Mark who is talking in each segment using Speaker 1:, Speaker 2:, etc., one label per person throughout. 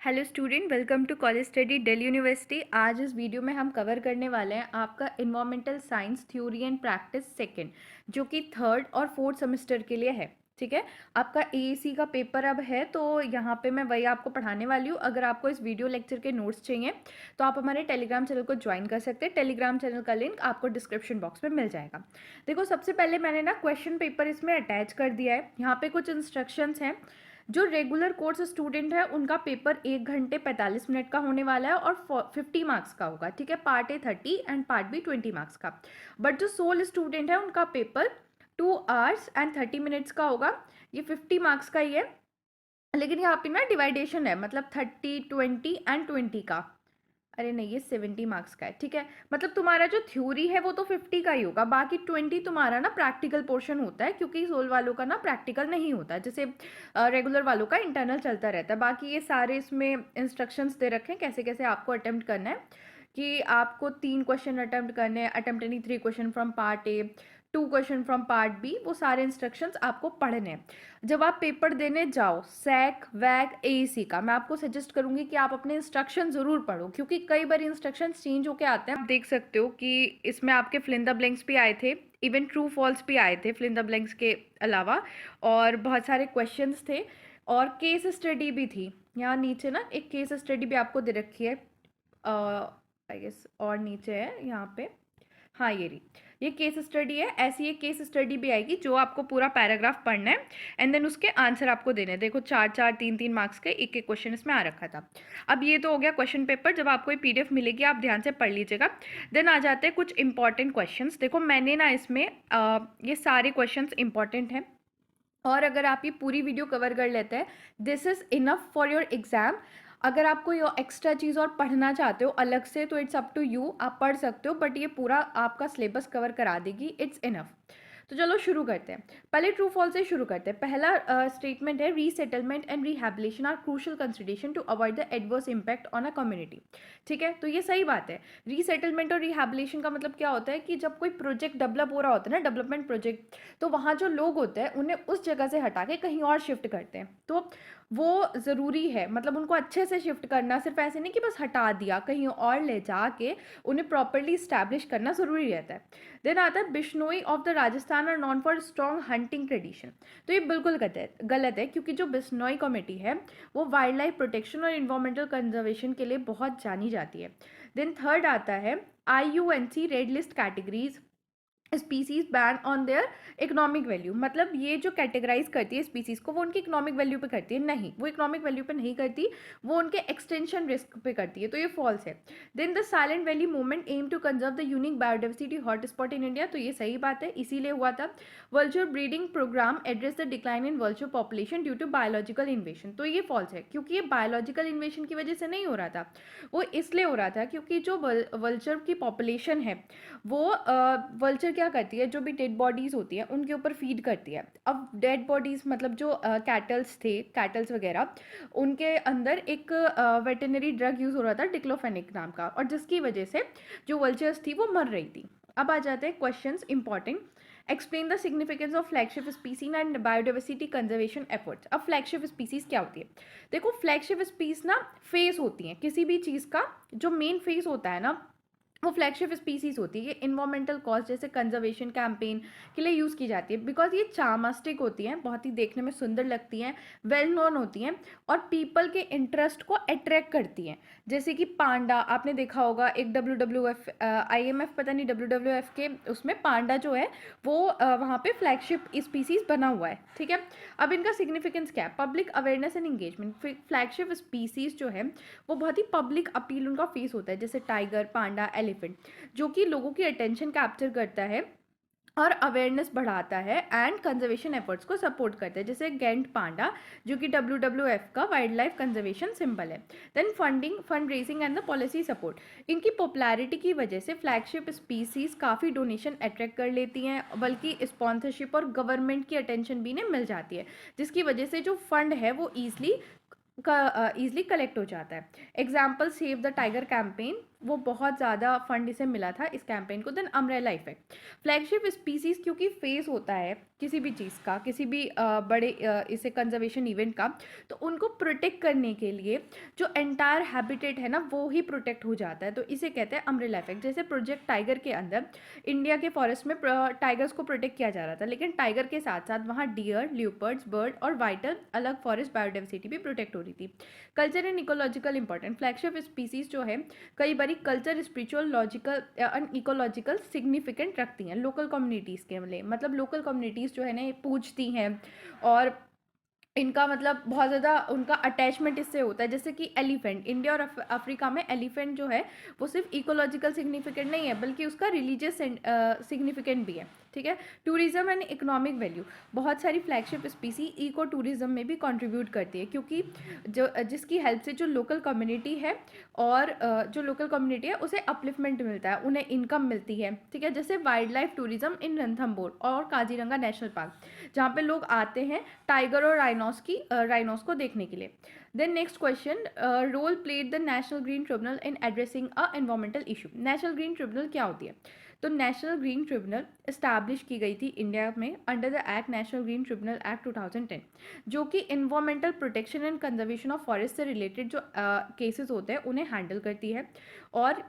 Speaker 1: Hello student, welcome to college study Delhi university. आज इस video में हम कवर करने वाले हैं आपका environmental science theory and practice second, जो कि थर्ड और फोर्थ सेमेस्टर के लिए है। ठीक है, आपका एएसी का पेपर अब है, तो यहाँ पे मैं वही आपको पढ़ाने वाली हूँ। अगर आपको इस वीडियो लेक्चर के नोट्स चाहिए तो आप हमारे टेलीग्राम चैनल को ज्वाइन कर सकते हैं। टेलीग्राम चैनल का लिंक आपको डिस्क्रिप्शन बॉक्स में मिल जाएगा। देखो, सबसे पहले मैंने ना क्वेश्चन पेपर इसमें अटैच कर दिया है। यहाँ पे कुछ इंस्ट्रक्शंस हैं। जो रेगुलर कोर्स स्टूडेंट है उनका पेपर 1 घंटे 45 मिनट का होने वाला है और 50 मार्क्स का होगा। ठीक है, part A 30 and part B 20 marks का। बट जो सोल स्टूडेंट है उनका पेपर 2 आवर्स एंड 30 मिनट्स का होगा। ये 50 मार्क्स का ही है, लेकिन यहाँ पे ना डिवाइडेशन है, मतलब 30, 20 एंड 20 का। अरे नहीं, ये 70 मार्क्स का है। ठीक है, मतलब तुम्हारा जो थ्योरी है वो तो 50 का ही होगा, बाकी 20 तुम्हारा ना प्रैक्टिकल पोर्शन होता है, क्योंकि सोल वालों का ना प्रैक्टिकल नहीं होता है, जैसे रेगुलर वालों का इंटरनल चलता रहता है। बाकी ये सारे इसमें इंस्ट्रक्शंस दे रखे हैं कैसे कैसे आपको अटेम्प्ट करना है, कि आपको 3 क्वेश्चन अटेम्प्ट करने हैं, attempt any 3 question from part A, 2 question from part B. वो सारे इंस्ट्रक्शंस आपको पढ़ने हैं जब आप पेपर देने जाओ। सैक वैक एईसी का मैं आपको सजेस्ट करूंगी कि आप अपने इंस्ट्रक्शन ज़रूर पढ़ो, क्योंकि कई बार इंस्ट्रक्शन चेंज होके आते हैं। आप देख सकते हो कि इसमें आपके फिल इन द ब्लैंक्स भी आए थे, इवन ट्रू फॉल्स भी आए थे फिल इन द ब्लैंक्स के अलावा, और बहुत सारे क्वेश्चंस थे और केस स्टडी भी थी। यहाँ नीचे ना एक केस स्टडी भी आपको दे रखी है, आई गेस, और नीचे है यहाँ पे, हाँ ये रही, ये केस स्टडी है। ऐसी एक केस स्टडी भी आएगी जो आपको पूरा पैराग्राफ पढ़ना है एंड देन उसके आंसर आपको देने हैं। देखो 4-4, 3-3 मार्क्स के एक एक क्वेश्चन इसमें आ रखा था। अब ये तो हो गया क्वेश्चन पेपर। जब आपको ये पीडीएफ मिलेगी आप ध्यान से पढ़ लीजिएगा। देन आ जाते हैं कुछ इंपॉर्टेंट क्वेश्चंस। देखो मैंने ना इसमें ये सारे क्वेश्चंस इंपॉर्टेंट हैं, और अगर आप ये पूरी वीडियो कवर कर लेते हैं, this is enough for your exam. अगर आप कोई एक्स्ट्रा चीज़ और पढ़ना चाहते हो अलग से तो इट्स अप टू यू, आप पढ़ सकते हो, बट ये पूरा आपका सिलेबस कवर करा देगी, इट्स इनफ। तो चलो शुरू करते हैं। पहले ट्रू फॉल्स से शुरू करते हैं। पहला स्टेटमेंट है, resettlement and rehabilitation are crucial consideration to avoid the adverse impact on a community. ठीक है, तो ये सही बात है। रीसेटलमेंट और रिहैबिलिटेशन का मतलब क्या होता है कि जब कोई प्रोजेक्ट डेवलप हो रहा होता है ना, डेवलपमेंट प्रोजेक्ट, तो वहाँ जो लोग होते हैं उन्हें उस जगह से हटा के कहीं और शिफ्ट करते हैं। तो वो ज़रूरी है, मतलब उनको अच्छे से शिफ्ट करना, सिर्फ ऐसे नहीं कि बस हटा दिया, कहीं और ले जाके उन्हें प्रॉपरली इस्टेब्लिश करना ज़रूरी रहता है। देन आता है Bishnoi of the Rajasthan are known for strong hunting tradition. तो ये बिल्कुल गलत है, क्योंकि जो बिश्नोई कमेटी है वो वाइल्ड लाइफ प्रोटेक्शन और इन्वायरमेंटल कंजर्वेशन के लिए बहुत जानी जाती है। देन थर्ड आता है IUNC red list categories species ban on their economic value. मतलब ये जो कैटेगराइज करती है स्पीसीज को, वो उनकी इकोनॉमिक वैल्यू पे करती है? नहीं, वो इकोनॉमिक वैल्यू पे नहीं करती, वो उनके एक्सटेंशन रिस्क पे करती है, तो ये फॉल्स है। Then the silent valley movement aim to conserve the unique biodiversity hotspot in India. तो ये सही बात है, इसीलिए हुआ था। Virtual breeding program address the decline in virtual population due to biological invasion. तो ये फॉल्स है, क्योंकि ये बायोलॉजिकल इन्वेशन की वजह से नहीं हो रहा था, वो इसलिए हो रहा था क्योंकि जो वल्चर की पॉपुलेशन है वो वल्चर क्या करती है, जो भी डेड बॉडीज़ होती हैं उनके ऊपर फीड करती है। अब डेड बॉडीज़ मतलब जो कैटल्स थे, कैटल्स वगैरह, उनके अंदर एक वेटरनरी ड्रग यूज़ हो रहा था डिक्लोफेनिक नाम का, और जिसकी वजह से जो वल्चर्स थी वो मर रही थी। अब आ जाते हैं questions important. Explain the significance of flagship species and biodiversity conservation efforts. अब फ्लैगशिप स्पीसीज क्या होती है? देखो, फ्लैगशिप स्पीसीज ना फेस होती हैं किसी भी चीज़ का, जो मेन फेस होता है ना वो फ्लैगशिप स्पीसीज होती है। ये इन्वायरमेंटल कॉज जैसे कंजर्वेशन कैंपेन के लिए यूज़ की जाती है, बिकॉज ये चार्मास्टिक होती हैं, बहुत ही देखने में सुंदर लगती हैं, वेल नोन होती हैं, और पीपल के इंटरेस्ट को अट्रैक्ट करती हैं। जैसे कि पांडा आपने देखा होगा, एक WWF IMF पता नहीं WWF के उसमें पांडा जो है वो वहाँ पे फ्लैगशिप स्पीसीज बना हुआ है। ठीक है, अब इनका सिग्निफिकेंस क्या है? Public awareness and engagement. Flagship species जो है वो बहुत ही पब्लिक अपील उनका फेस होता है, जैसे टाइगर, पांडा, एलिफेंट, जो कि लोगों की अटेंशन कैप्चर करता है और अवेयरनेस बढ़ाता है एंड कंजर्वेशन एफर्ट्स को सपोर्ट करता है, जैसे गेंट पांडा जो कि WWF का वाइल्ड लाइफ कंजर्वेशन सिंबल है। Then funding, fundraising and the policy support. इनकी पॉपुलैरिटी की वजह से फ्लैगशिप स्पीसीज काफ़ी डोनेशन अट्रैक्ट कर लेती हैं, बल्कि स्पॉन्सरशिप और गवर्नमेंट की अटेंशन भी इन्हें मिल जाती है, जिसकी वजह से जो फंड है वो ईजिली कलेक्ट हो जाता है। Example, save the tiger campaign वो बहुत ज़्यादा फंड इसे मिला था इस कैंपेन को। Then umbrella effect, flagship species क्योंकि फेस होता है किसी भी चीज़ का, किसी भी बड़े इसे कंजर्वेशन इवेंट का, तो उनको प्रोटेक्ट करने के लिए जो एंटायर हैबिटेट है ना वो ही प्रोटेक्ट हो जाता है, तो इसे कहते हैं अम्ब्रेला इफेक्ट। जैसे प्रोजेक्ट टाइगर के अंदर इंडिया के फॉरेस्ट में टाइगर्स को प्रोटेक्ट किया जा रहा था, लेकिन टाइगर के साथ साथ वहाँ डियर, ल्यूपर्ड्स, बर्ड और वाइटल अलग फॉरेस्ट बायोडाइवर्सिटी भी प्रोटेक्ट हो रही थी। Culture and ecological important, flagship species जो है कई बार culture, spiritual, logical and ecological significant रखती हैं लोकल कम्युनिटीज़ के लिए। मतलब लोकल कम्युनिटीज़ जो है ना पूछती हैं, और इनका मतलब बहुत ज़्यादा उनका अटैचमेंट इससे होता है। जैसे कि एलिफेंट, इंडिया और अफ्रीका में एलिफेंट जो है वो सिर्फ इकोलॉजिकल सिग्निफिकेंट नहीं है बल्कि उसका रिलीजियस सिग्निफिकेंट भी है, ठीक है। टूरिज्म एंड इकोनॉमिक वैल्यू, बहुत सारी फ्लैगशिप स्पीसी इको टूरिज्म में भी कंट्रीब्यूट करती है, क्योंकि जो जिसकी हेल्प से जो लोकल कम्युनिटी है और जो लोकल कम्युनिटी है उसे अपलिफ्टमेंट मिलता है, उन्हें इनकम मिलती है, ठीक है। जैसे wild life tourism in Ranthambore और काजीरंगा नेशनल पार्क, जहाँ पे लोग आते हैं टाइगर और राइनोस को देखने के लिए। Then next question, role played the national green tribunal in addressing a environmental issue. National green tribunal क्या होती है? तो नेशनल ग्रीन ट्रिब्यूनल इस्टेब्लिश की गई थी इंडिया में under the act national green tribunal act 2010, जो कि environmental protection and conservation of forest से रिलेटेड जो केसेस होते हैं उन्हें हैंडल करती है, और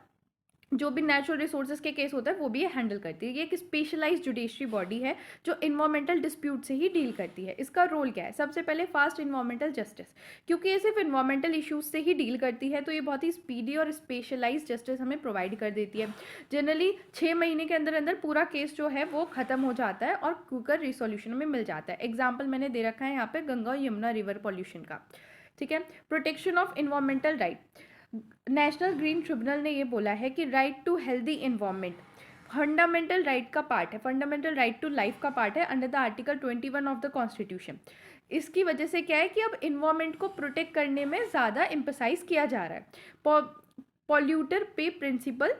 Speaker 1: जो भी नेचुरल रिसोर्सेज के केस होता है वो भी ये हैंडल करती है। ये एक स्पेशलाइज्ड जुडिशरी बॉडी है जो इन्वायरमेंटल डिस्प्यूट से ही डील करती है। इसका रोल क्या है? सबसे पहले फास्ट इन्वायरमेंटल जस्टिस, क्योंकि ये सिर्फ इन्वायरमेंटल इश्यूज से ही डील करती है तो ये बहुत ही स्पीडी और स्पेशलाइज्ड जस्टिस हमें प्रोवाइड कर देती है। जनरली 6 महीने के अंदर अंदर पूरा केस जो है वो खत्म हो जाता है और क्विकर रिसोल्यूशन में मिल जाता है। एग्जाम्पल मैंने दे रखा है यहाँ पे गंगा और यमुना रिवर पॉल्यूशन का, ठीक है। Protection of environmental right, national green tribunal ने ये बोला है कि right to healthy environment fundamental right का पार्ट है, फंडामेंटल राइट टू लाइफ का पार्ट है under the article 21 of the constitution. इसकी वजह से क्या है कि अब इन्वायरमेंट को प्रोटेक्ट करने में ज़्यादा एम्फसाइज किया जा रहा है। Polluter pay principle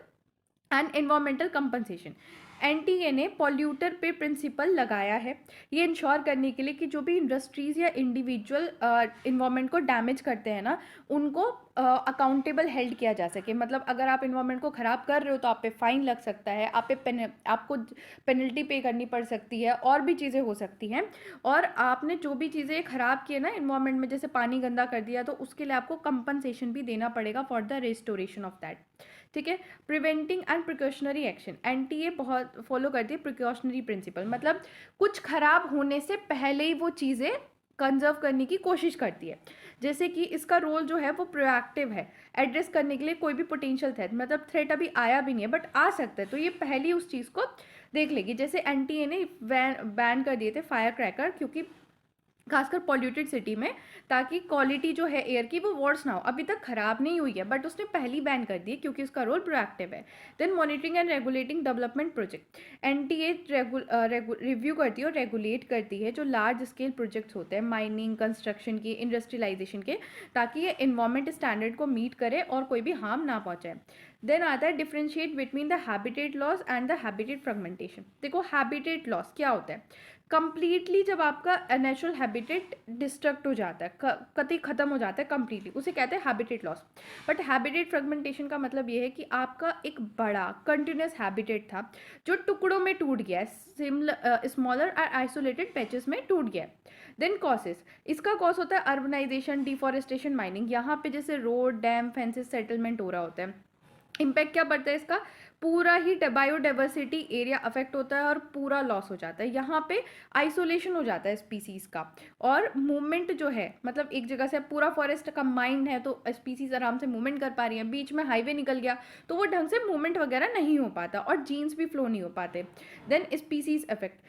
Speaker 1: and environmental compensation, NTA ने पॉल्यूटर पे प्रिंसिपल लगाया है ये इंश्योर करने के लिए कि जो भी इंडस्ट्रीज़ या इंडिविजुअल इन्वायरमेंट को डैमेज करते हैं ना उनको अकाउंटेबल हेल्ड किया जा सके। मतलब अगर आप इन्वायरमेंट को ख़राब कर रहे हो तो आप पे फाइन लग सकता है, आपको पेनल्टी पे करनी पड़ सकती है, और भी चीज़ें हो सकती हैं। और आपने जो भी चीज़ें ख़राब की है ना इन्वायरमेंट में, जैसे पानी गंदा कर दिया, तो उसके लिए आपको कंपनसेशन भी देना पड़ेगा for the restoration of that, ठीक है। Preventing and precautionary action, NTA बहुत फॉलो करती है प्रिकॉशनरी प्रिंसिपल, मतलब कुछ खराब होने से पहले ही वो चीज़ें कंजर्व करने की कोशिश करती है। जैसे कि इसका रोल जो है वो प्रोएक्टिव है, एड्रेस करने के लिए कोई भी पोटेंशियल थ्रेट, मतलब थ्रेट अभी आया भी नहीं है बट आ सकता है, तो ये पहले उस चीज़ को देख लेगी। जैसे एनटीए ने बैन कर दिए थे फायर क्रैकर, क्योंकि खासकर पॉल्यूटेड सिटी में, ताकि क्वालिटी जो है एयर की वो वर्स ना हो। अभी तक ख़राब नहीं हुई है बट उसने पहली बैन कर दी है क्योंकि उसका रोल प्रोएक्टिव है। Then monitoring and regulating development project, NTA review करती है और रेगुलेट करती है जो लार्ज स्केल प्रोजेक्ट्स होते हैं माइनिंग, कंस्ट्रक्शन की, इंडस्ट्रियलाइजेशन के, ताकि ये इन्वायरमेंट स्टैंडर्ड को मीट करे और कोई भी हार्म ना पहुँचाए। देन आता है differentiate between the habitat loss and the habitat fragmentation. देखो हैबिटेट लॉस क्या होता है? कंप्लीटली जब आपका नेचुरल हैबिटेट डिस्ट्रक्ट हो जाता है, कतई ख़त्म हो जाता है कंप्लीटली, उसे कहते हैं habitat loss. But habitat fragmentation का मतलब ये है कि आपका एक बड़ा कंटिन्यूस हैबिटेट था जो टुकड़ों में टूट गया है, स्मॉलर और आइसोलेटेड पैचेस में टूट गया है। देन कॉसेस, इसका कॉज होता है अर्बनाइजेशन, डिफॉरेस्टेशन, माइनिंग। यहाँ पे जैसे रोड, डैम, फेंसेस, सेटलमेंट हो रहा होता है। इम्पैक्ट क्या पड़ता है इसका? पूरा ही बायोडाइवर्सिटी एरिया अफेक्ट होता है और पूरा लॉस हो जाता है। यहाँ पे आइसोलेशन हो जाता है स्पीसीज़ का, और मूवमेंट जो है, मतलब एक जगह से पूरा फॉरेस्ट कंबाइंड है तो स्पीसीज़ आराम से मूवमेंट कर पा रही हैं, बीच में हाईवे निकल गया तो वो ढंग से मूवमेंट वगैरह नहीं हो पाता और जीन्स भी फ्लो नहीं हो पाते। देन स्पीसीज़ इफेक्ट,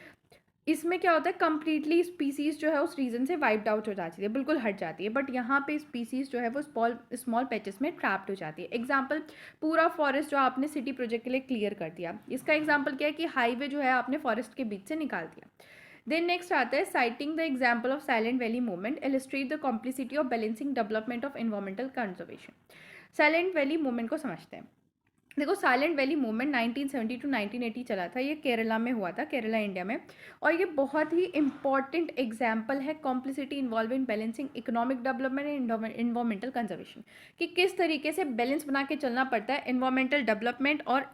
Speaker 1: इसमें क्या होता है कंप्लीटली स्पीसीज़ जो है उस रीजन से वाइप्ड आउट हो जाती है, बिल्कुल हट जाती है। बट यहाँ पे स्पीसीज़ जो है वो स्मॉल पैचेस में ट्रैप्ड हो जाती है। एग्जांपल, पूरा फॉरेस्ट जो आपने सिटी प्रोजेक्ट के लिए क्लियर कर दिया, इसका एग्जांपल क्या है कि हाईवे जो है आपने फॉरेस्ट के बीच से निकाल दिया। देन नेक्स्ट आता है citing the example of silent valley movement illustrate the complicity of balancing development of environmental conservation. Silent valley movement को समझते हैं। देखो साइलेंट वैली मूवमेंट 1970 टू 1980 चला था, ये केरला में हुआ था, केरला इंडिया में। और ये बहुत ही इंपॉर्टेंट एग्जाम्पल है complicity involve in balancing economic development and environmental conservation, कि किस तरीके से बैलेंस बना के चलना पड़ता है इन्वायरमेंटल डेवलपमेंट और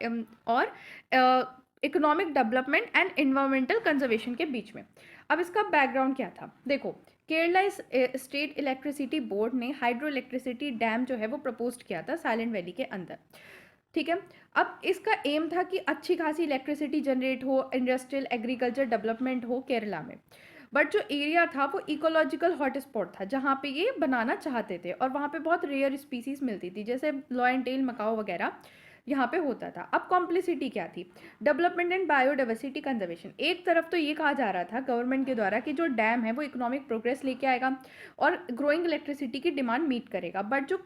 Speaker 1: economic development and environmental conservation के बीच में। अब इसका बैकग्राउंड क्या था, देखो केरला स्टेट इलेक्ट्रिसिटी बोर्ड ने हाइड्रो इलेक्ट्रिसिटी डैम जो है वो प्रपोज किया था साइलेंट वैली के अंदर, ठीक है। अब इसका एम था कि अच्छी खासी इलेक्ट्रिसिटी जनरेट हो, इंडस्ट्रियल एग्रीकल्चर डेवलपमेंट हो केरला में। बट जो एरिया था वो इकोलॉजिकल हॉटस्पॉट था जहाँ पे ये बनाना चाहते थे, और वहाँ पे बहुत रेयर स्पीसीज मिलती थी, जैसे लॉयन टेल मकाओ वगैरह यहाँ पे होता था। अब कॉम्प्लिसिटी क्या थी, डेवलपमेंट एंड बायोडाइवर्सिटी कंजर्वेशन। एक तरफ तो ये कहा जा रहा था गवर्नमेंट के द्वारा कि जो डैम है वो इकोनॉमिक प्रोग्रेस लेके आएगा और ग्रोइंग इलेक्ट्रिसिटी की डिमांड मीट करेगा, बट जो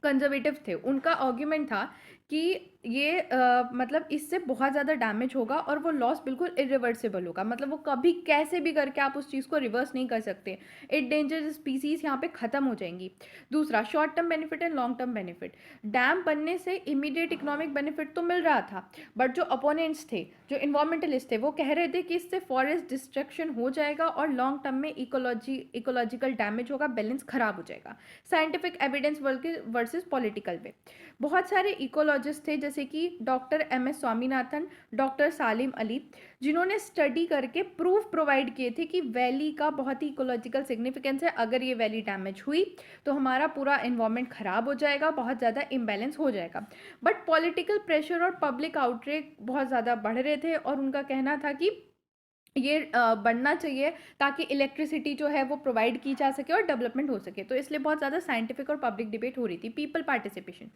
Speaker 1: कंजर्वेटिव थे उनका आर्ग्यूमेंट था कि ये मतलब इससे बहुत ज़्यादा डैमेज होगा और वो लॉस बिल्कुल इरिवर्सिबल होगा, मतलब वो कभी कैसे भी करके आप उस चीज़ को रिवर्स नहीं कर सकते, एंडेंजर्ड स्पीसीज यहाँ पे ख़त्म हो जाएंगी। दूसरा, short term benefit and long term benefit. Dam बनने से इमीडिएट इकोनॉमिक बेनिफिट तो मिल रहा था, बट जो अपोनेंट्स थे, जो इन्वायरमेंटलिस्ट थे, वो कह रहे थे कि इससे फॉरेस्ट डिस्ट्रक्शन हो जाएगा और लॉन्ग टर्म में इकोलॉजिकल डैमेज होगा, बैलेंस खराब हो जाएगा। साइंटिफिक एविडेंस वर्सेस पॉलिटिकल वे। बहुत सारे इकोलॉजिस्ट थे जैसे कि डॉक्टर MS स्वामीनाथन, डॉक्टर सालिम अली, जिन्होंने स्टडी करके प्रूफ प्रोवाइड किए थे कि वैली का बहुत ही इकोलॉजिकल सिग्निफिकेंस है, अगर ये वैली डैमेज हुई तो हमारा पूरा इन्वायरमेंट खराब हो जाएगा, बहुत ज़्यादा इम्बैलेंस हो जाएगा। बट पॉलिटिकल प्रेशर और पब्लिक आउटरेक बहुत ज़्यादा बढ़ रहे थे और उनका कहना था कि ये बढ़ना चाहिए ताकि इलेक्ट्रिसिटी जो है वो प्रोवाइड की जा सके और डेवलपमेंट हो सके, तो इसलिए बहुत ज़्यादा साइंटिफिक और पब्लिक डिबेट हो रही थी। पीपल पार्टिसिपेशन,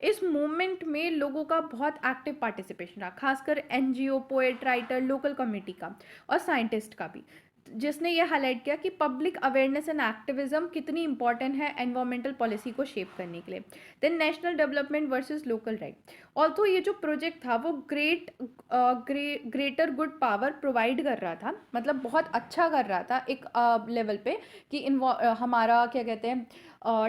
Speaker 1: इस मूवमेंट में लोगों का बहुत एक्टिव पार्टिसिपेशन रहा, खासकर NGO, poet, writer, local community का और साइंटिस्ट का भी, जिसने ये हाईलाइट किया कि पब्लिक अवेयरनेस एंड एक्टिविज्म कितनी इंपॉर्टेंट है एनवायरमेंटल पॉलिसी को शेप करने के लिए। Then national development versus local right. Also ये जो प्रोजेक्ट था वो ग्रेटर गुड पावर प्रोवाइड कर रहा था, मतलब बहुत अच्छा कर रहा था एक लेवल पे कि हमारा क्या कहते हैं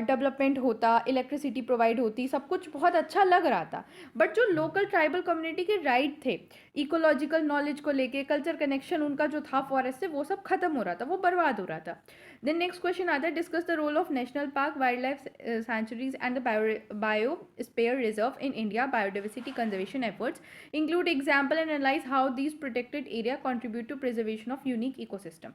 Speaker 1: डेवलपमेंट होता, इलेक्ट्रिसिटी प्रोवाइड होती, सब कुछ बहुत अच्छा लग रहा था। बट जो लोकल ट्राइबल कम्युनिटी के राइट थे इकोलॉजिकल नॉलेज को लेके, कल्चर कनेक्शन उनका जो था फॉरेस्ट से, वो सब खत्म हो रहा था, वो बर्बाद हो रहा था। देन नेक्स्ट क्वेश्चन आता है, discuss the role of national park, wildlife sanctuaries and the biosphere reserve in India biodiversity conservation efforts, include example and analyse how these protected area contribute to preservation of unique ecosystem.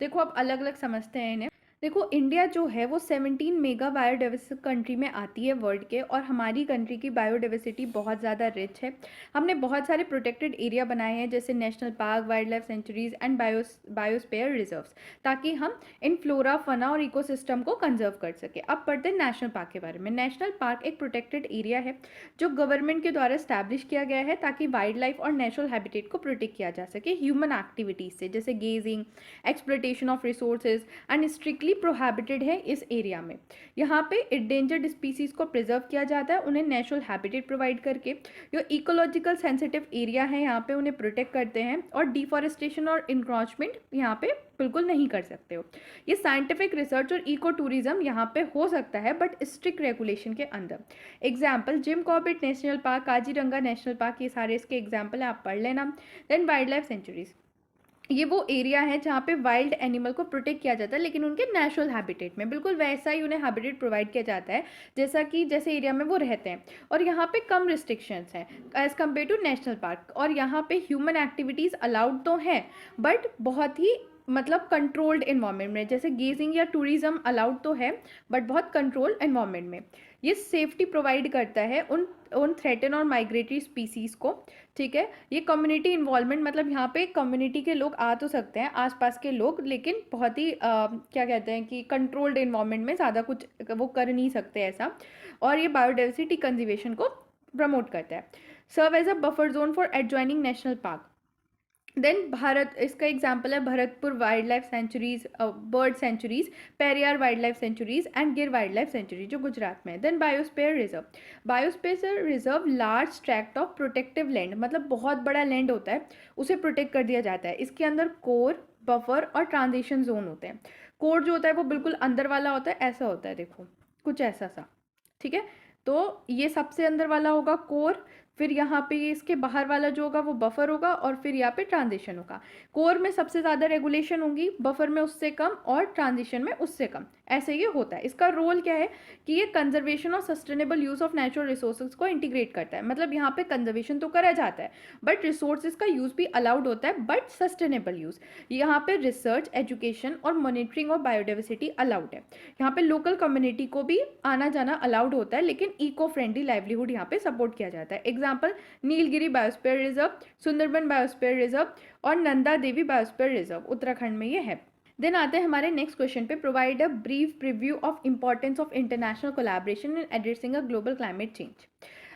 Speaker 1: देखो अब अलग अलग समझते हैं इन्हें। देखो India जो है वो 17 मेगा बायोडाइवर्सिटी कंट्री में आती है वर्ल्ड के, और हमारी कंट्री की बायोडाइवर्सिटी बहुत ज़्यादा रिच है। हमने बहुत सारे प्रोटेक्टेड एरिया बनाए हैं जैसे national park, wildlife sanctuaries and biosphere reserves, ताकि हम इन फ्लोरा, फना और इकोसिस्टम को कंजर्व कर सके। अब पढ़ते हैं नेशनल पार्क के बारे में। नेशनल पार्क एक प्रोटेक्टेड एरिया है जो गवर्नमेंट के द्वारा स्टैब्लिश किया गया है ताकि वाइल्ड लाइफ और नेचुरल हैबिटेट को प्रोटेक्ट किया जा सके ह्यूमन एक्टिविटीज़ से, जैसे grazing, exploitation of resources, and strictly prohibited है इस एरिया में। यहाँ पे इंडेंजर्ड स्पीसीज को प्रिजर्व किया जाता है, उन्हें नेचुरल हैबिटेट प्रोवाइड करके। जो इकोलॉजिकल सेंसिटिव एरिया है यहाँ पे उन्हें प्रोटेक्ट करते हैं, और डिफॉरेस्टेशन और इंक्रोचमेंट यहाँ पे बिल्कुल नहीं कर सकते हो। ये साइंटिफिक रिसर्च और इको टूरिज्म यहाँ पे हो सकता है बट स्ट्रिक्ट रेगुलेशन के अंदर। Example Jim Corbett national park, Kaziranga national park, ये सारे इसके एग्जाम्पल है, आप पढ़ लेना। देन वाइल्ड लाइफ सेंचुरीज, ये वो एरिया है जहाँ पे वाइल्ड एनिमल को प्रोटेक्ट किया जाता है लेकिन उनके नेचुरल हैबिटेट में, बिल्कुल वैसा ही उन्हें हैबिटेट प्रोवाइड किया जाता है जैसे एरिया में वो रहते हैं, और यहाँ पे कम रिस्ट्रिक्शंस हैं as compare to national park. और यहाँ पे ह्यूमन एक्टिविटीज़ अलाउड तो हैं बट बहुत ही मतलब कंट्रोल्ड इन्वायरमेंट में, जैसे गेजिंग या टूरिज्म अलाउड तो है बट बहुत कंट्रोल्ड इन्वायरमेंट में। ये सेफ्टी प्रोवाइड करता है उन थ्रेटन और माइग्रेटरी स्पीसीज़ को, ठीक है। ये कम्युनिटी इन्वॉल्वमेंट, मतलब यहाँ पे कम्युनिटी के लोग आ तो सकते हैं, आसपास के लोग, लेकिन बहुत ही क्या कहते हैं कि कंट्रोल्ड इन्वायरमेंट में, ज़्यादा कुछ वो कर नहीं सकते ऐसा। और ये बायोडाइवर्सिटी कंजर्वेशन को प्रमोट करता है। Serve as a buffer zone for adjoining national park. Then Bharat, इसका एग्जाम्पल है Bharatpur wildlife sanctuaries, bird sanctuaries, Periyar wildlife sanctuaries and Gir wildlife sanctuary जो गुजरात में है। Then biosphere reserve, biosphere reserve large tract of protective land, मतलब बहुत बड़ा land होता है, उसे प्रोटेक्ट कर दिया जाता है। इसके अंदर कोर, बफर और ट्रांजिशन जोन होते हैं। कोर जो होता है वो बिल्कुल अंदर वाला होता है, ऐसा होता है, देखो कुछ ऐसा सा, ठीक है। तो ये सबसे अंदर वाला होगा कोर, फिर यहाँ पे ये इसके बाहर वाला जो होगा वो बफर होगा, और फिर यहाँ पे ट्रांजिशन होगा। कोर में सबसे ज़्यादा रेगुलेशन होगी, बफर में उससे कम, और ट्रांजिशन में उससे कम। ऐसे ये होता है। इसका रोल क्या है कि ये कंजर्वेशन और sustainable use of natural resources को इंटीग्रेट करता है। मतलब यहाँ पे कंजर्वेशन तो करा जाता है, बट रिसोर्सेज का यूज़ भी अलाउड होता है, बट सस्टेनेबल यूज़। यहाँ पे रिसर्च, एजुकेशन और मॉनिटरिंग ऑफ बायोडाइवर्सिटी अलाउड है। यहाँ पे लोकल कम्युनिटी को भी आना जाना अलाउड होता है, लेकिन इको फ्रेंडली लाइवलीहुड यहाँ पे सपोर्ट किया जाता है। Example Nilgiri biosphere reserve, Sundarban biosphere reserve और नंदा देवी बायोस्फीयर रिजर्व उत्तराखंड में ये है। देन आते हैं हमारे नेक्स्ट क्वेश्चन पे, provide a brief preview of importance of international collaboration in addressing a global climate change.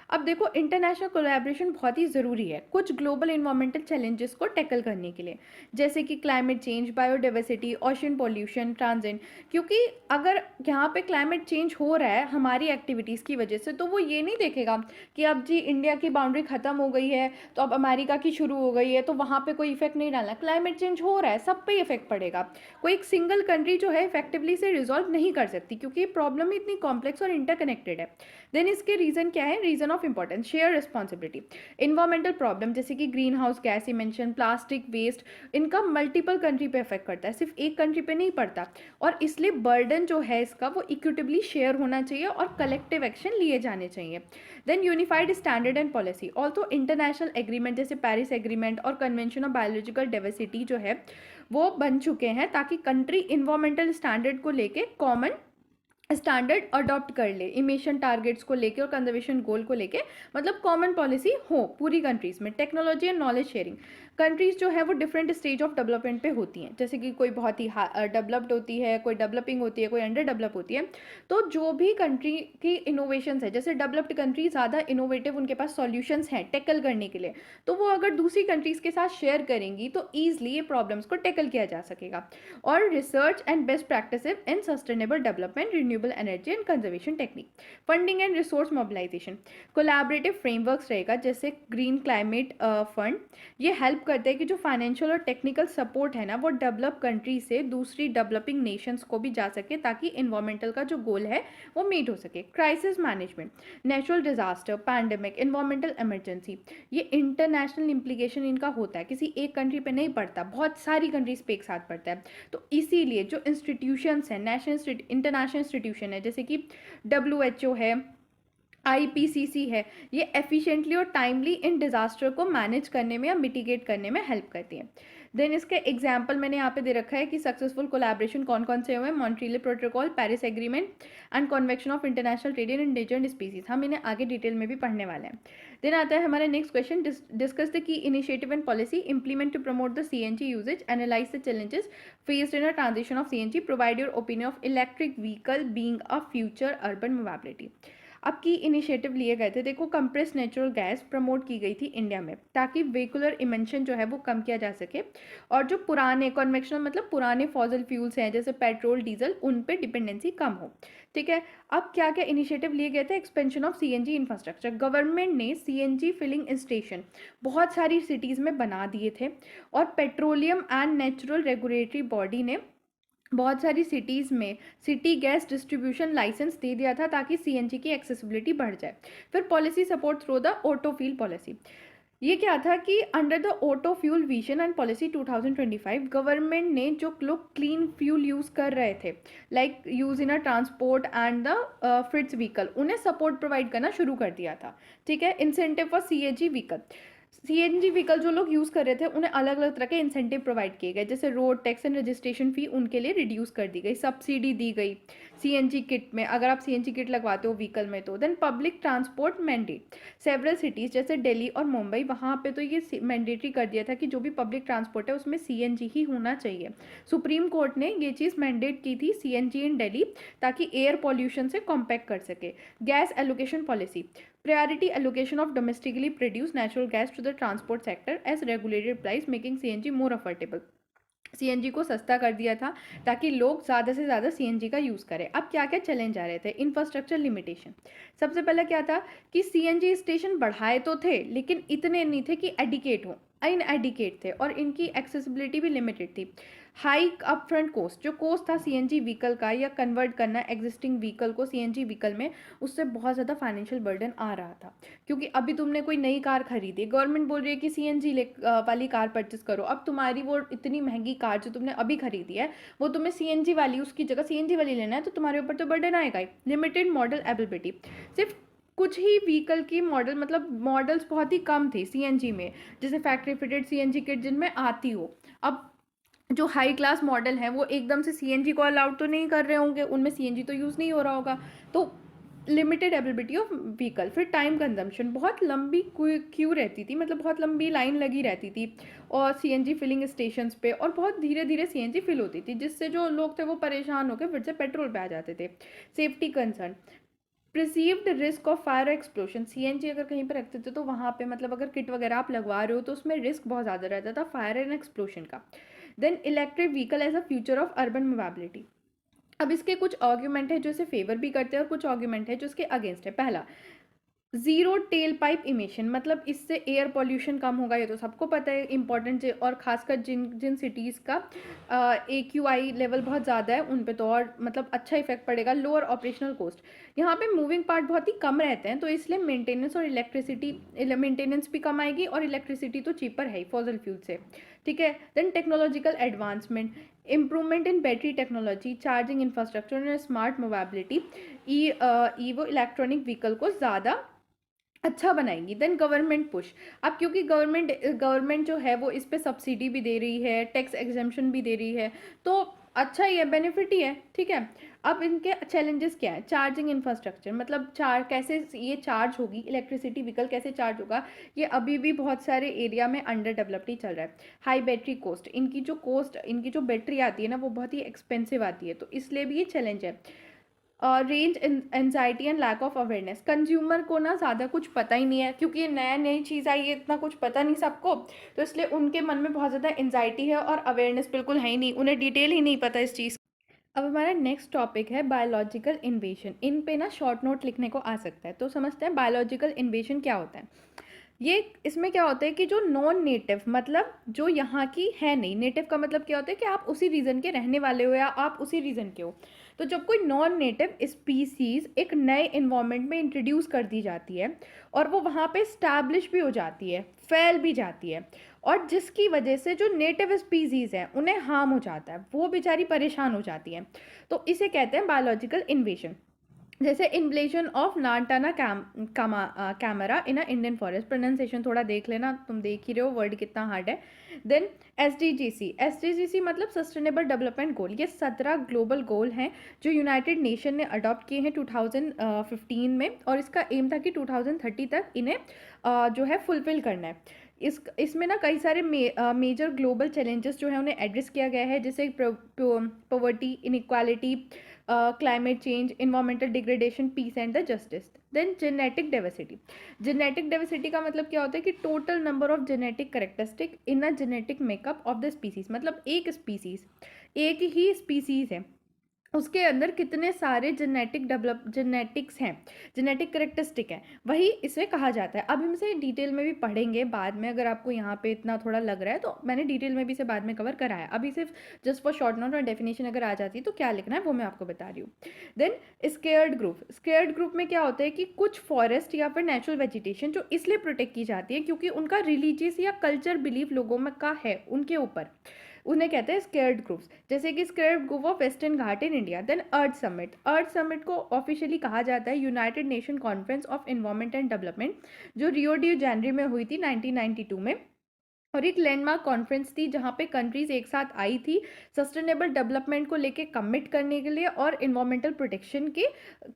Speaker 1: अब देखो, इंटरनेशनल कोलैबोरेशन बहुत ही ज़रूरी है कुछ ग्लोबल इन्वायरमेंटल चैलेंजेस को टैकल करने के लिए, जैसे कि climate change, biodiversity, ocean pollution, transit. क्योंकि अगर यहाँ पे क्लाइमेट चेंज हो रहा है हमारी एक्टिविटीज़ की वजह से, तो वो ये नहीं देखेगा कि अब जी इंडिया की बाउंड्री ख़त्म हो गई है तो अब अमेरिका की शुरू हो गई है तो वहाँ पर कोई इफेक्ट नहीं डालना। क्लाइमेट चेंज हो रहा है, सब पे इफेक्ट पड़ेगा। कोई एक सिंगल कंट्री जो है इफेक्टिवली से रिजॉल्व नहीं कर सकती, क्योंकि प्रॉब्लम ही इतनी कॉम्प्लेक्स और इंटरकनेक्टेड है। देन इसके रीज़न क्या है? Reason of importance, share responsibility. Environmental problem जैसे कि greenhouse gas emission, plastic waste, इनका मल्टीपल कंट्री पे इफेक्ट करता है, सिर्फ एक कंट्री पे नहीं पड़ता। और इसलिए बर्डन जो है इसका वो इक्विटेबली शेयर होना चाहिए और कलेक्टिव एक्शन लिए जाने चाहिए। Then unified standard and policy, also international agreement जैसे पेरिस एग्रीमेंट और कन्वेंशन ऑफ बायोलॉजिकल डाइवर्सिटी जो है वो बन चुके हैं, ताकि कंट्री इन्वायरमेंटल स्टैंडर्ड को लेके कॉमन स्टैंडर्ड अडॉप्ट कर ले, इमिशन टारगेट्स को लेके और कंजर्वेशन गोल को लेके, मतलब कॉमन पॉलिसी हो पूरी कंट्रीज में। Technology and knowledge sharing, countries जो है वो डिफरेंट स्टेज ऑफ डेवलपमेंट पे होती हैं, जैसे कि कोई बहुत ही डेवलप्ड होती है, कोई डेवलपिंग होती है, कोई अंडर डेवलप होती है। तो जो भी कंट्री की इनोवेशंस है, जैसे डेवलप्ड कंट्री ज़्यादा इनोवेटिव, उनके पास सॉल्यूशंस हैं टैकल करने के लिए, तो वो अगर दूसरी कंट्रीज़ के साथ शेयर करेंगी तो ईजिली ये प्रॉब्लम्स को टैकल किया जा सकेगा। और research and best practice in sustainable development, renewable energy and conservation technique. Funding and resource mobilisation, collaborative frameworks रहेगा जैसे ग्रीन क्लाइमेट फंड। ये हेल्प करते हैं कि जो फाइनेंशियल और टेक्निकल सपोर्ट है ना वो डेवलप कंट्री से दूसरी डेवलपिंग नेशंस को भी जा सके, ताकि इन्वायरमेंटल का जो गोल है वो मीट हो सके। Crisis management, natural disaster, pandemic, environmental emergency, ये इंटरनेशनल इम्प्लीकेशन इनका होता है, किसी एक कंट्री पे नहीं पड़ता, बहुत सारी कंट्रीज पे एक साथ पड़ता है। तो इसीलिए जो इंस्टीट्यूशंस हैं, नेशनल इंटरनेशनल इंस्टीट्यूशन है जैसे कि WHO है, IPCC है, ये एफिशिएंटली और टाइमली इन डिज़ास्टर को मैनेज करने में या मिटिगेट करने में हेल्प करती हैं। देन इसके एग्जाम्पल मैंने यहाँ पे दे रखा है कि सक्सेसफुल कोलैबोरेशन कौन कौन से हुए हैं: Montreal protocol, Paris agreement and convention of international trade in endangered species. हम इन्हें आगे डिटेल में भी पढ़ने वाले हैं। देन आता है हमारा next question, discuss the key initiative and policy implement to promote the CNG uses, analyse the challenges faced in a transition of CNG, provide your opinion of electric vehicle being a future urban mobility. अब key initiative लिए गए थे, देखो compress natural gas promote की गई थी India में, ताकि व्हीकुलर इमिशन जो है वो कम किया जा सके, और जो पुराने कन्वेंशनल मतलब पुराने फॉसिल फ्यूल्स हैं जैसे पेट्रोल, डीजल, उन पे डिपेंडेंसी कम हो। ठीक है, अब क्या क्या इनिशिएटिव लिए गए थे? Expansion of CNG infrastructure, government ने CNG फिलिंग स्टेशन बहुत सारी सिटीज़ में बना दिए थे, और petroleum and natural regulatory body ने बहुत सारी सिटीज़ में सिटी गैस डिस्ट्रीब्यूशन लाइसेंस दे दिया था, ताकि CNG की एक्सेसिबिलिटी बढ़ जाए। फिर policy support through the auto fuel policy, ये क्या था कि under the auto fuel vision and policy 2025 government ने जो लोग क्लीन फ्यूल यूज़ कर रहे थे, like use in a transport and the फ्रिट्स vehicle, उन्हें सपोर्ट प्रोवाइड करना शुरू कर दिया था। ठीक है, incentive for CNG vehicle, CNG vehicle जो लोग यूज़ कर रहे थे उन्हें अलग अलग तरह के इंसेंटिव प्रोवाइड किए गए, जैसे रोड टैक्स एंड रजिस्ट्रेशन फ़ी उनके लिए रिड्यूस कर दी गई, सब्सिडी दी गई CNG किट में, अगर आप CNG किट लगवाते हो व्हीकल में तो। Then public transport mandate, several cities जैसे दिल्ली और मुंबई, वहाँ पे तो ये मैंडेटरी कर दिया था कि जो भी पब्लिक ट्रांसपोर्ट है उसमें CNG ही होना चाहिए। सुप्रीम कोर्ट ने ये चीज़ मैंडेट की थी CNG इन दिल्ली, ताकि एयर पॉल्यूशन से कॉम्पैक्ट कर सके। Gas allocation policy, priority allocation of domestically produced natural gas to the transport sector as regulated price, making CNG more affordable। CNG को सस्ता कर दिया था ताकि लोग ज़्यादा से ज़्यादा CNG का यूज़ करें। अब क्या क्या चैलेंज आ रहे थे? इंफ्रास्ट्रक्चर लिमिटेशन, सबसे पहला क्या था कि CNG स्टेशन बढ़ाए तो थे लेकिन इतने नहीं थे कि एडिकेट हो, इनएडिकेट थे, और इनकी एक्सेसिबिलिटी भी लिमिटेड थी। हाई अपफ्रंट कोस्ट, जो कोस्ट था सीएनजी व्हीकल का या कन्वर्ट करना एग्जिस्टिंग व्हीकल को सीएनजी व्हीकल में, उससे बहुत ज़्यादा फाइनेंशियल बर्डन आ रहा था। क्योंकि अभी तुमने कोई नई कार खरीदी, गवर्नमेंट बोल रही है कि सीएनजी वाली कार परचेस करो, अब तुम्हारी वो इतनी महंगी कार जो तुमने अभी खरीदी है वो तुम्हें सीएनजी वाली, उसकी जगह सीएनजी वाली लेना है, तो तुम्हारे ऊपर तो बर्डन आएगा ही। लिमिटेड मॉडल अवेलेबिलिटी, सिर्फ कुछ ही व्हीकल की मॉडल, मतलब मॉडल्स बहुत ही कम थे सीएनजी में, जैसे फैक्ट्री फिटेड सीएनजी किट जिनमें आती हो। अब जो हाई क्लास मॉडल हैं वो एकदम से सीएनजी को अलाउड तो नहीं कर रहे होंगे, उनमें सीएनजी तो यूज़ नहीं हो रहा होगा, तो लिमिटेड अवेलेबिलिटी ऑफ व्हीकल। फिर टाइम कंजम्पशन, बहुत लंबी क्यू रहती थी, मतलब बहुत लंबी लाइन लगी रहती थी और सीएनजी फिलिंग स्टेशंस पे, और बहुत धीरे धीरे सीएनजी फिल होती थी, जिससे जो लोग थे वो परेशान होकर फिर से पेट्रोल पे आ जाते थे। Safety concern, perceived risk of fire explosion, CNG अगर कहीं पर रखते थे तो वहाँ पे मतलब अगर किट वगैरह आप लगवा रहे हो तो उसमें रिस्क बहुत ज़्यादा रहता था फायर एंड एक्सप्लोशन का। Then electric vehicle as a future of urban mobility. अब इसके कुछ आर्ग्यूमेंट है जो इसे फेवर भी करते हैं और कुछ आर्ग्यूमेंट है जो इसके अगेंस्ट है। पहला, जीरो टेल पाइप इमिशन, मतलब इससे एयर पॉल्यूशन कम होगा, ये तो सबको पता है, इंपॉर्टेंट, और खासकर जिन जिन सिटीज़ का AQI लेवल बहुत ज़्यादा है उन पे तो और मतलब अच्छा इफेक्ट पड़ेगा। लोअर ऑपरेशनल कॉस्ट, यहाँ पे मूविंग पार्ट बहुत ही कम रहते हैं तो इसलिए मेंटेनेंस और इलेक्ट्रिसिटी, मेंटेनेंस भी कम आएगी और इलेक्ट्रिसिटी तो चीपर है ही फॉसिल फ्यूल से, ठीक है। Then technological advancement, improvement in battery technology, charging infrastructure और स्मार्ट मोबिलिटी, वो इलेक्ट्रॉनिक व्हीकल को ज़्यादा अच्छा बनाएंगी। देन गवर्नमेंट पुश, अब क्योंकि गवर्नमेंट जो है वो इस पे सब्सिडी भी दे रही है, टैक्स एग्जेम्पशन भी दे रही है, तो अच्छा ही है, बेनिफिट ही है, ठीक है। अब इनके चैलेंजेस क्या है? चार्जिंग इंफ्रास्ट्रक्चर, मतलब कैसे ये चार्ज होगी, इलेक्ट्रिसिटी व्हीकल कैसे चार्ज होगा, ये अभी भी बहुत सारे एरिया में अंडर डेवलप्ड ही चल रहा है। हाई बैटरी कॉस्ट, इनकी जो बैटरी आती है ना वो बहुत ही एक्सपेंसिव आती है, तो इसलिए भी ये चैलेंज है। Range anxiety and lack of awareness, consumer को ना ज़्यादा कुछ पता ही नहीं है क्योंकि ये नया नई चीज़ आई है, इतना कुछ पता नहीं सबको, तो इसलिए उनके मन में बहुत ज़्यादा एनजाइटी है और अवेयरनेस बिल्कुल है ही नहीं, उन्हें डिटेल ही नहीं पता इस चीज़। अब हमारा नेक्स्ट टॉपिक है बायोलॉजिकल इन्वेशन। इन पे ना शॉर्ट नोट लिखने को आ सकता है, तो समझते हैं बायोलॉजिकल इन्वेशन क्या होता है। ये इसमें क्या होता है कि जो नॉन नेटिव, मतलब जो यहाँ की है नहीं, नेटिव का मतलब क्या होता है कि आप उसी रीजन के रहने वाले हो या आप उसी रीजन के हो, तो जब कोई नॉन नेटिव स्पीसीज एक नए इन्वायरमेंट में इंट्रोड्यूस कर दी जाती है और वो वहाँ पे स्टैब्लिश भी हो जाती है, फैल भी जाती है, और जिसकी वजह से जो नेटिव स्पीसीज हैं उन्हें हार्म हो जाता है, वो बेचारी परेशान हो जाती हैं, तो इसे कहते हैं बायोलॉजिकल इन्वेशन। जैसे invasion of lantana camara in a Indian forest, pronunciation थोड़ा देख लेना, तुम देख ही रहे हो वर्ड कितना हार्ड है। देन एसडीजीसी मतलब सस्टेनेबल डेवलपमेंट गोल, ये 17 ग्लोबल गोल हैं जो यूनाइटेड नेशन ने अडॉप्ट किए हैं 2015 में, और इसका एम था कि 2030 तक इन्हें जो है फुलफिल करना है। इसमें ना कई सारे मेजर ग्लोबल चैलेंजेस जो है उन्हें एड्रेस किया गया है, जैसे poverty, inequality, climate change, environmental degradation, peace and the justice. Then genetic diversity, genetic diversity का मतलब क्या होता है कि total number of genetic characteristic in a genetic makeup of the species, मतलब एक स्पीसीज, एक ही स्पीसीज है उसके अंदर कितने सारे जेनेटिक्स हैं, जेनेटिक करेक्टरिस्टिक हैं, वही इसे कहा जाता है। अब हम इसे डिटेल में भी पढ़ेंगे बाद में, अगर आपको यहाँ पे इतना थोड़ा लग रहा है तो मैंने डिटेल में भी इसे बाद में कवर करा है, अभी सिर्फ जस्ट फॉर शॉर्ट नोट और डेफिनेशन अगर आ जाती है तो क्या लिखना है वो मैं आपको बता रही हूँ। देन स्केयर्ड ग्रुप में क्या होता है कि कुछ फॉरेस्ट या फिर नेचुरल वेजिटेशन जो इसलिए प्रोटेक्ट की जाती है क्योंकि उनका रिलीजियस या कल्चर बिलीफ लोगों में का है उनके ऊपर, उन्हें कहते हैं स्केयर्ड ग्रुप्स। जैसे कि scared group of western Ghat in India. Then earth summit को ऑफिशियली कहा जाता है united nation conference of environment and development, जो रियो डी जेनरी में हुई थी 1992 में, और एक लैंडमार्क कॉन्फ्रेंस थी जहाँ पे कंट्रीज एक साथ आई थी सस्टेनेबल डेवलपमेंट को लेके कमिट करने के लिए और इन्वायरमेंटल प्रोटेक्शन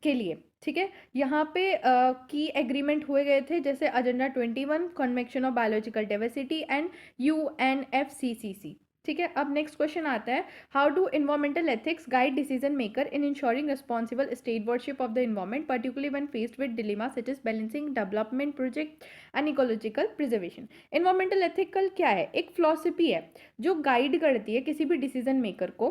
Speaker 1: के लिए, ठीक है। यहाँ पे की एग्रीमेंट हुए गए थे जैसे agenda 21, convention of biological diversity and UNFCCC, ठीक है। अब नेक्स्ट क्वेश्चन आता है, how do environmental ethics guide decision maker in ensuring responsible stewardship of the environment, particularly when faced with dilemma such as balancing development project and ecological preservation. Environmental ethical क्या है? एक philosophy है जो guide करती है किसी भी decision maker को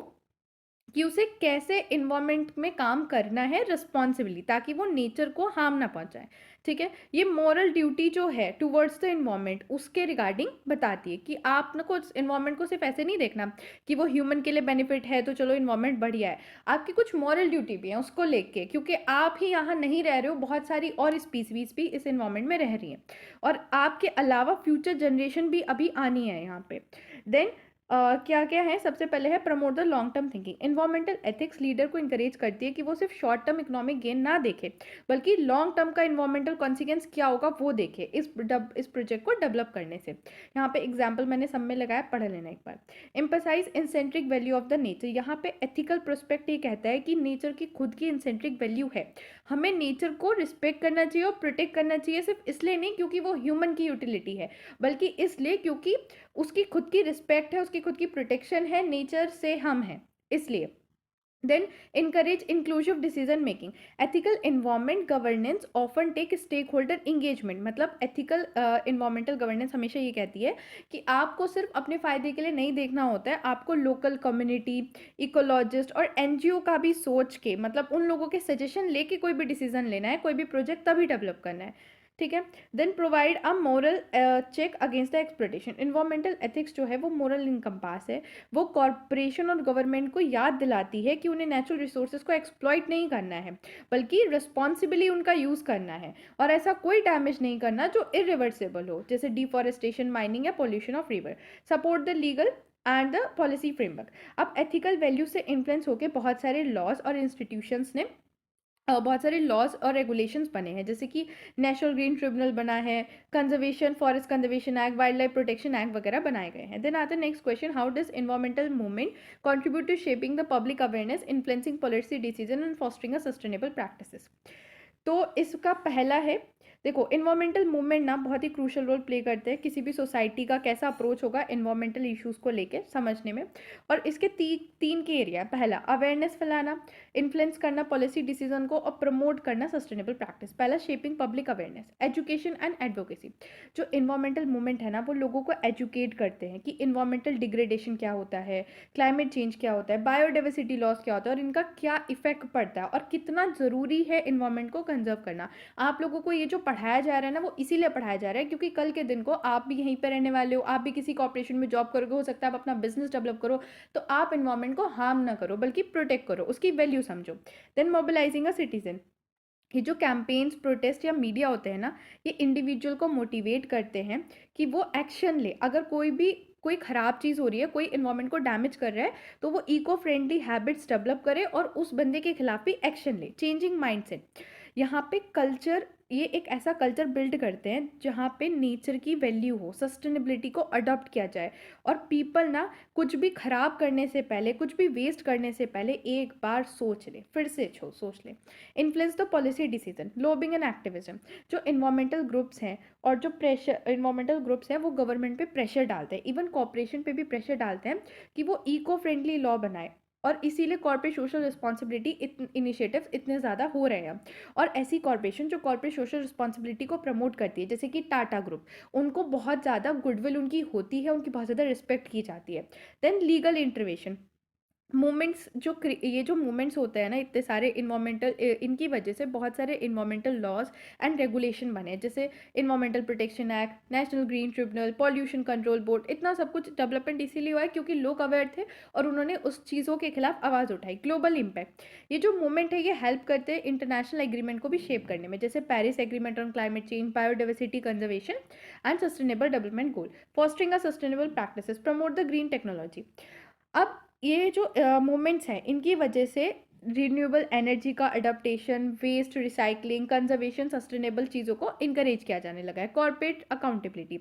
Speaker 1: कि उसे कैसे इन्वायरमेंट में काम करना है रिस्पॉन्सिबली, ताकि वो नेचर को हार्म ना पहुंचाए। ठीक है, ये मॉरल ड्यूटी जो है टुवर्ड्स द इन्वायरमेंट उसके रिगार्डिंग बताती है कि आपको इन्वायरमेंट को सिर्फ ऐसे नहीं देखना कि वो ह्यूमन के लिए बेनिफिट है तो चलो इन्वायरमेंट बढ़िया है। आपकी कुछ मॉरल ड्यूटी भी है उसको लेके, क्योंकि आप ही यहाँ नहीं रह रहे हो, बहुत सारी और स्पीसीज भी इस इन्वायरमेंट में रह रही हैं, और आपके अलावा फ्यूचर जनरेशन भी अभी आनी है यहाँ पे। देन क्या क्या है, सबसे पहले है promote the long term thinking. Environmental ethics leader को इंकरेज करती है कि वो सिर्फ शॉर्ट टर्म इकोनॉमिक गेन ना देखे, बल्कि लॉन्ग टर्म का इन्वायरमेंटल कॉन्सिक्वेंस क्या होगा वो देखे इस प्रोजेक्ट को डेवलप करने से। यहाँ पे एग्जाम्पल मैंने सब में लगाया, पढ़ लेना एक बार। एम्पसाइज इंसेंट्रिक वैल्यू ऑफ द नेचर। यहाँ पे एथिकल प्रोस्पेक्ट ये कहता है कि नेचर की खुद की इंसेंट्रिक वैल्यू है, हमें नेचर को रिस्पेक्ट करना चाहिए और प्रोटेक्ट करना चाहिए, सिर्फ इसलिए नहीं क्योंकि वो ह्यूमन की यूटिलिटी है, बल्कि इसलिए क्योंकि उसकी खुद की रिस्पेक्ट है, उसकी खुद की प्रोटेक्शन है, नेचर से हम हैं इसलिए। Then encourage inclusive decision making. Ethical environment governance often take stakeholder engagement. मतलब ethical environmental governance हमेशा ये कहती है कि आपको सिर्फ अपने फायदे के लिए नहीं देखना होता है, आपको लोकल कम्युनिटी, इकोलॉजिस्ट और एनजीओ का भी सोच के, मतलब उन लोगों के सजेशन लेके कोई भी डिसीजन लेना है, कोई भी प्रोजेक्ट तभी डेवलप करना है। ठीक है, then provide a moral check against the exploitation. Environmental ethics जो है वो मोरल इनकम्पास है, वो कॉरपोरेशन और गवर्नमेंट को याद दिलाती है कि उन्हें नेचुरल रिसोर्सेज को एक्सप्लॉइट नहीं करना है, बल्कि रिस्पॉन्सिबली उनका यूज़ करना है, और ऐसा कोई डैमेज नहीं करना जो इरिवर्सिबल हो, जैसे डिफॉरेस्टेशन, माइनिंग या pollution of river. Support the legal and the policy framework. अब एथिकल वैल्यू से इन्फ्लुएंस होकर बहुत सारे लॉज और इंस्टीट्यूशंस ने बहुत सारे लॉज और रेगुलेशंस बने हैं, जैसे कि नेशनल ग्रीन ट्रिब्यूनल बना है, conservation forest conservation act, wildlife protection act वगैरह बनाए गए हैं। देन आता है next question, how does environmental movement contribute to shaping the public awareness, influencing policy decision and fostering a sustainable practices. तो इसका पहला है, देखो इन्वायरमेंटल मूवमेंट ना बहुत ही क्रूशल रोल प्ले करते हैं किसी भी सोसाइटी का कैसा अप्रोच होगा इन्वायरमेंटल इश्यूज को लेके समझने में। और इसके तीन के एरिया, पहला अवेयरनेस फैलाना, इन्फ्लुएंस करना पॉलिसी डिसीजन को, और प्रमोट करना सस्टेनेबल प्रैक्टिस। पहला shaping public awareness, education and advocacy. जो इन्वायरमेंटल मूवमेंट है ना वो लोगों को एजुकेट करते हैं कि इन्वायरमेंटल डिग्रेडेशन क्या होता है, क्लाइमेट चेंज क्या होता है, बायोडाइवर्सिटी लॉस क्या होता है, और इनका क्या इफेक्ट पड़ता है, और कितना ज़रूरी है इन्वायरमेंट को कंजर्व करना। आप लोगों को ये जो पढ़ाया जा रहा है ना वो इसीलिए पढ़ाया जा रहा है क्योंकि कल के दिन को आप भी यहीं पर रहने वाले हो, आप भी किसी कॉर्पोरेशन में जॉब करोगे, हो सकता है आप अपना बिजनेस डेवलप करो, तो आप इन्वायरमेंट को हार्म ना करो बल्कि प्रोटेक्ट करो, उसकी वैल्यू समझो। Then mobilising a citizen. ये जो कैंपेन्स, प्रोटेस्ट या मीडिया होते हैं ना, ये इंडिविजुअल को मोटिवेट करते हैं कि वो एक्शन ले। अगर कोई ख़राब चीज़ हो रही है, कोई इन्वायरमेंट को डैमेज कर रहा है, तो वो इको फ्रेंडली हैबिट्स डेवलप करे और उस बंदे के खिलाफ भी एक्शन ले। चेंजिंग माइंडसेट, यहाँ पे कल्चर, ये एक ऐसा कल्चर बिल्ड करते हैं जहाँ पे नेचर की वैल्यू हो, सस्टेनेबिलिटी को अडॉप्ट किया जाए, और पीपल ना कुछ भी खराब करने से पहले, कुछ भी वेस्ट करने से पहले एक बार सोच ले, फिर से सोच ले। Influence the policy decision, lobbying and activism. जो इन्वायरमेंटल ग्रुप्स हैं और जो प्रेशर इन्वायरमेंटल ग्रुप्स हैं वो गवर्नमेंट पे प्रेशर डालते हैं, इवन कॉर्पोरेशन पे भी प्रेशर डालते हैं कि वो इको फ्रेंडली लॉ बनाए, और इसीलिए कॉर्पोरेट सोशल रिस्पॉन्सिबिलिटी इनिशिएटिव्स इतने ज़्यादा हो रहे हैं। और ऐसी कॉर्पोरेशन जो कॉर्पोरेट सोशल रिस्पॉन्सिबिलिटी को प्रमोट करती है, जैसे कि टाटा ग्रुप, उनको बहुत ज़्यादा गुडविल उनकी होती है, उनकी बहुत ज़्यादा रिस्पेक्ट की जाती है। देन लीगल इंटरवेंशन, मूवमेंट्स ये जो मूवमेंट्स होते हैं ना इतने सारे इन्वायरमेंटल, इनकी वजह से बहुत सारे इन्वायरमेंटल लॉज एंड रेगुलेशन बने, जैसे environmental protection act, national green tribunal, pollution control board. इतना सब कुछ डेवलपमेंट इसीलिए हुआ है क्योंकि लोग अवेयर थे और उन्होंने उस चीज़ों के खिलाफ आवाज़ उठाई। ग्लोबल इम्पैक्ट, ये जो मूवमेंट है ये हेल्प करते हैं इंटरनेशनल एग्रीमेंट को भी शेप करने में, जैसे Paris agreement on climate change, biodiversity conservation and sustainable development goal. Fostering a sustainable practices, promote the green technology. अब ये जो मूवमेंट्स हैं इनकी वजह से रिन्यूएबल एनर्जी का adaptation, waste recycling, conservation, sustainable चीज़ों को इनकरेज किया जाने लगा है। कॉर्पोरेट अकाउंटेबिलिटी,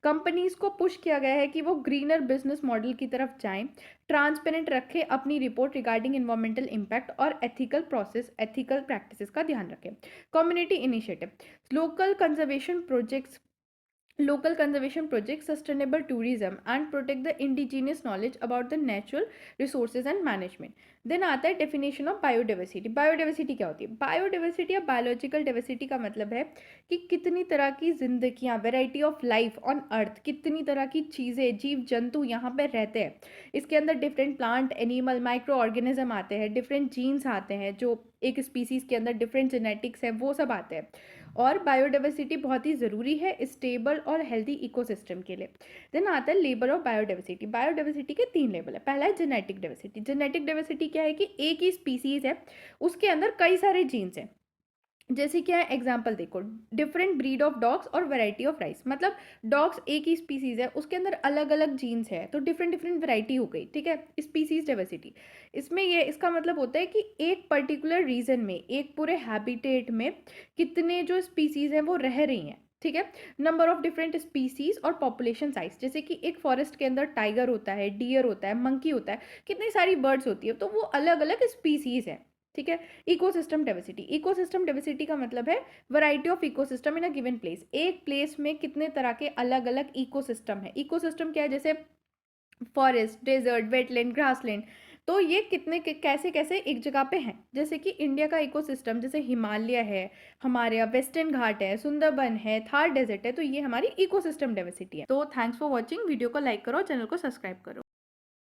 Speaker 1: कंपनीज को पुश किया गया है कि वो ग्रीनर बिजनेस मॉडल की तरफ जाएं, ट्रांसपेरेंट रखें अपनी रिपोर्ट रिगार्डिंग इन्वायरमेंटल इम्पैक्ट, और एथिकल प्रैक्टिसेस का ध्यान रखें। Community initiative, local conservation projects local conservation projects, sustainable tourism and protect the indigenous knowledge about the natural resources and management. Then आता है डेफिनेशन ऑफ बायोडाइवर्सिटी. बायोडाइवर्सिटी क्या होती है? Biodiversity या बायोलॉजिकल डाइवर्सिटी का मतलब है कि कितनी तरह की जिंदगियां, variety of life on earth, कितनी तरह की चीज़ें, जीव जंतु यहाँ पे रहते हैं. इसके अंदर different plant, animal, micro organism आते हैं, डिफरेंट जीन्स आते हैं, जो एक स्पीसीज के अंदर डिफरेंट जेनेटिक्स है, वो सब आते हैं. और बायोडाइवर्सिटी बहुत ही ज़रूरी है स्टेबल और हेल्दी इकोसिस्टम के लिए. देन आता है लेवल ऑफ बायोडाइवर्सिटी. बायोडाइवर्सिटी के 3 लेवल है. पहला है जेनेटिक डाइवर्सिटी. जेनेटिक डाइवर्सिटी क्या है कि एक ही स्पीसीज है, उसके अंदर कई सारे जीन्स हैं. जैसे क्या है, एग्जाम्पल देखो, डिफरेंट ब्रीड ऑफ डॉग्स और वैरायटी ऑफ राइस. मतलब डॉग्स एक ही स्पीसीज है, उसके अंदर अलग अलग जीन्स है, तो डिफरेंट डिफरेंट वैरायटी हो गई. ठीक है, स्पीसीज डाइवर्सिटी. इसमें ये इसका मतलब होता है कि एक पर्टिकुलर रीजन में, एक पूरे हैबिटेट में कितने जो स्पीसीज हैं वो रह रही हैं. ठीक है, नंबर ऑफ डिफरेंट स्पीसीज और पॉपुलेशन साइज. जैसे कि एक फॉरेस्ट के अंदर टाइगर होता है, डियर होता है, मंकी होता है, कितनी सारी बर्ड्स होती है, तो वो अलग अलग स्पीसीज है. ठीक है. Ecosystem diversity. इकोसिस्टम डाइवर्सिटी का मतलब है variety of ecosystem in a given place. एक प्लेस में कितने तरह के अलग अलग इकोसिस्टम है. इकोसिस्टम क्या है? जैसे फॉरेस्ट, डेजर्ट, वेटलैंड, ग्रासलैंड. तो ये कितने कैसे कैसे एक जगह पे हैं. जैसे कि इंडिया का इकोसिस्टम, जैसे हिमालय है, हमारे यहाँ वेस्टर्न घाट है, सुंदरबन है, थार डेजर्ट है, तो ये हमारी इकोसिस्टम डाइवर्सिटी है. तो थैंक्स फॉर वॉचिंग. वीडियो को लाइक करो, चैनल को सब्सक्राइब करो.